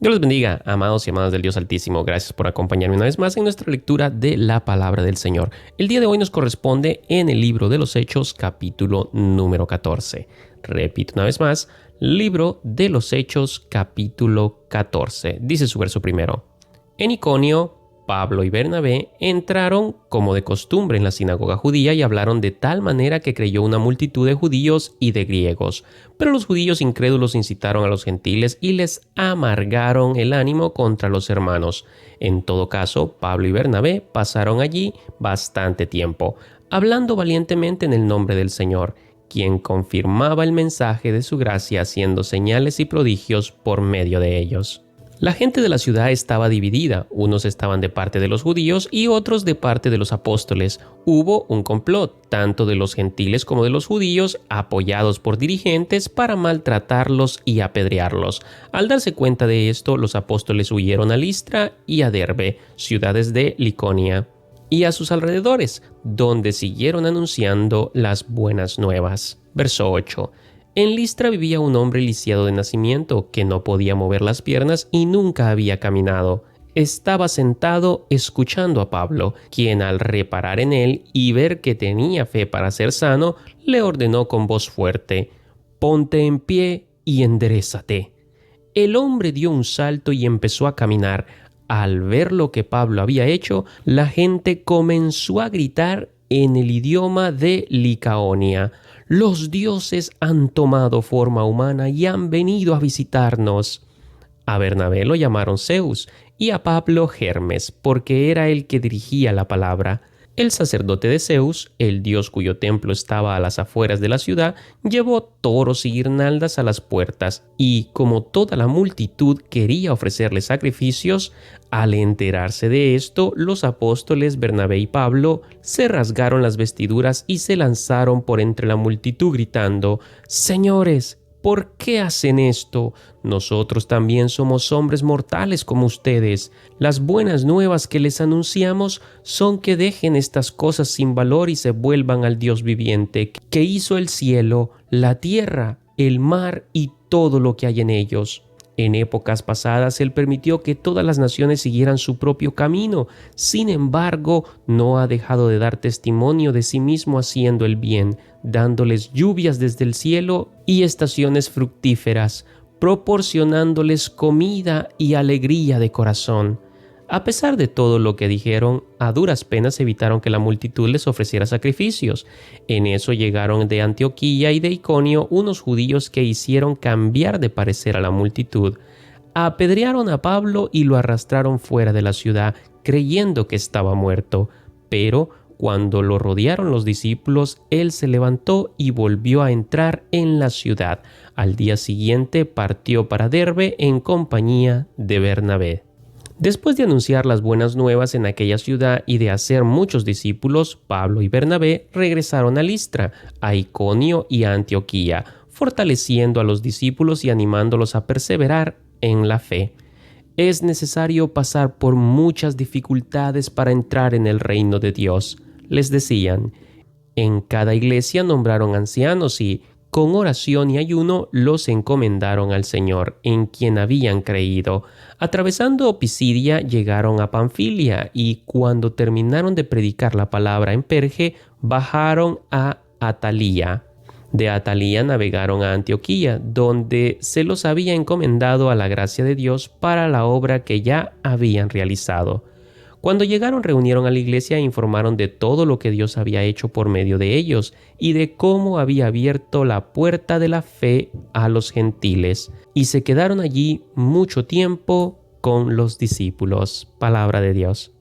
Dios les bendiga, amados y amadas del Dios Altísimo. Gracias por acompañarme una vez más en nuestra lectura de la palabra del Señor. El día de hoy nos corresponde en el libro de los Hechos, capítulo número 14. Repito una vez más, libro de los Hechos, capítulo 14. Dice su verso primero. En Iconio, Pablo y Bernabé entraron como de costumbre en la sinagoga judía y hablaron de tal manera que creyó una multitud de judíos y de griegos. Pero los judíos incrédulos incitaron a los gentiles y les amargaron el ánimo contra los hermanos. En todo caso, Pablo y Bernabé pasaron allí bastante tiempo, hablando valientemente en el nombre del Señor, quien confirmaba el mensaje de su gracia haciendo señales y prodigios por medio de ellos. La gente de la ciudad estaba dividida, unos estaban de parte de los judíos y otros de parte de los apóstoles. Hubo un complot, tanto de los gentiles como de los judíos, apoyados por dirigentes para maltratarlos y apedrearlos. Al darse cuenta de esto, los apóstoles huyeron a Listra y a Derbe, ciudades de Liconia, y a sus alrededores, donde siguieron anunciando las buenas nuevas. Verso 8. En Listra vivía un hombre lisiado de nacimiento, que no podía mover las piernas y nunca había caminado. Estaba sentado escuchando a Pablo, quien al reparar en él y ver que tenía fe para ser sano, le ordenó con voz fuerte: «Ponte en pie y enderézate». El hombre dio un salto y empezó a caminar. Al ver lo que Pablo había hecho, la gente comenzó a gritar en el idioma de Licaonia: «Los dioses han tomado forma humana y han venido a visitarnos». A Bernabé lo llamaron Zeus y a Pablo Hermes, porque era el que dirigía la palabra. El sacerdote de Zeus, el dios cuyo templo estaba a las afueras de la ciudad, llevó toros y guirnaldas a las puertas, y como toda la multitud quería ofrecerle sacrificios, al enterarse de esto, los apóstoles Bernabé y Pablo se rasgaron las vestiduras y se lanzaron por entre la multitud gritando: «Señores, ¿por qué hacen esto? Nosotros también somos hombres mortales como ustedes. Las buenas nuevas que les anunciamos son que dejen estas cosas sin valor y se vuelvan al Dios viviente, que hizo el cielo, la tierra, el mar y todo lo que hay en ellos». En épocas pasadas Él permitió que todas las naciones siguieran su propio camino. Sin embargo, no ha dejado de dar testimonio de sí mismo haciendo el bien, dándoles lluvias desde el cielo y estaciones fructíferas, proporcionándoles comida y alegría de corazón. A pesar de todo lo que dijeron, a duras penas evitaron que la multitud les ofreciera sacrificios. En eso llegaron de Antioquía y de Iconio unos judíos que hicieron cambiar de parecer a la multitud. Apedrearon a Pablo y lo arrastraron fuera de la ciudad, creyendo que estaba muerto. Pero cuando lo rodearon los discípulos, él se levantó y volvió a entrar en la ciudad. Al día siguiente partió para Derbe en compañía de Bernabé. Después de anunciar las buenas nuevas en aquella ciudad y de hacer muchos discípulos, Pablo y Bernabé regresaron a Listra, a Iconio y a Antioquía, fortaleciendo a los discípulos y animándolos a perseverar en la fe. Es necesario pasar por muchas dificultades para entrar en el reino de Dios, les decían. En cada iglesia nombraron ancianos y, con oración y ayuno, los encomendaron al Señor, en quien habían creído. Atravesando Pisidia, llegaron a Panfilia, y cuando terminaron de predicar la palabra en Perge, bajaron a Atalía. De Atalía navegaron a Antioquía, donde se los había encomendado a la gracia de Dios para la obra que ya habían realizado. Cuando llegaron, reunieron a la iglesia e informaron de todo lo que Dios había hecho por medio de ellos y de cómo había abierto la puerta de la fe a los gentiles. Y se quedaron allí mucho tiempo con los discípulos. Palabra de Dios.